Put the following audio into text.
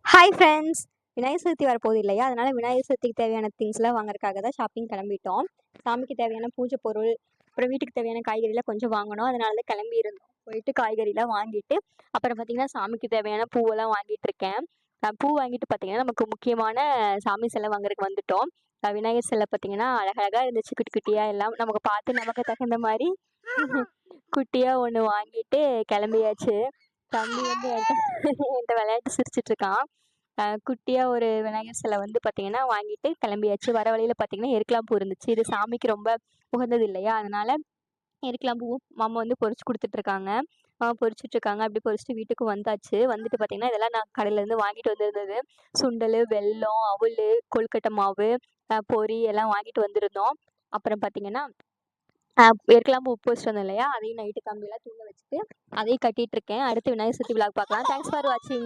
Hi friends! Vinayagar Chaturthi வரப்போகுது இல்லையா? அதனால விநாயகர் சதுர்த்திக்கு தேவையான திங்ஸ்லாம் வாங்குறதுக்காக தான் ஷாப்பிங் கிளம்பிட்டோம். சாமிக்கு தேவையான பூஜை பொருள், அப்புறம் வீட்டுக்கு தேவையான காய்கறிலாம் கொஞ்சம் வாங்கணும். அதனால தான் கிளம்பியிருந்தோம். போயிட்டு காய்கறிலாம் வாங்கிட்டு, அப்புறம் பார்த்தீங்கன்னா, சாமிக்கு தேவையான பூவெல்லாம் வாங்கிட்டுருக்கேன். பூ வாங்கிட்டு பார்த்தீங்கன்னா, நமக்கு முக்கியமான சாமி சிலை வாங்குறதுக்கு வந்துட்டோம். விநாயகர் சிலை பார்த்தீங்கன்னா, அழகழகா இருந்துச்சு. குட்டி குட்டியா எல்லாம் நமக்கு பார்த்து நமக்கு தகுந்த மாரி குட்டியா ஒண்ணு வாங்கிட்டு கிளம்பியாச்சு. தம்பி வந்து என்ட்ட விளையாட்டு சிரிச்சுட்டு இருக்கான். குட்டியா ஒரு விநாயகர் சிலை வந்து பார்த்தீங்கன்னா, வாங்கிட்டு கிளம்பியாச்சு. வர வழியில பார்த்தீங்கன்னா, எருக்கலாம் பூ இருந்துச்சு. இது சாமிக்கு ரொம்ப உகந்தது இல்லையா? அதனால எருக்கலாம் பூவும் மாமா வந்து பொரிச்சு குடுத்துட்டுருக்காங்க. பொரிச்சுட்டுருக்காங்க. அப்படி பொரிச்சுட்டு வீட்டுக்கு வந்தாச்சு. வந்துட்டு பார்த்தீங்கன்னா, இதெல்லாம் நான் கடையிலேருந்து வாங்கிட்டு வந்திருந்தது. சுண்டலு, வெல்லம், அவுலு, கொழுக்கட்டை மாவு, பொரி எல்லாம் வாங்கிட்டு வந்திருந்தோம். அப்புறம் பார்த்தீங்கன்னா, எருக்கலாம் பூ உப்பு வச்சுட்டு வந்தோம் இல்லையா? அதையும் நைட்டு கம்பிலாம் தூங்க வச்சுட்டு, அதையும் கட்டிட்டுருக்கேன். அடுத்து விநாயகர் சதுர்த்தி விழாக்கு பார்க்கலாம். தேங்க்ஸ் ஃபார் வாட்சிங்.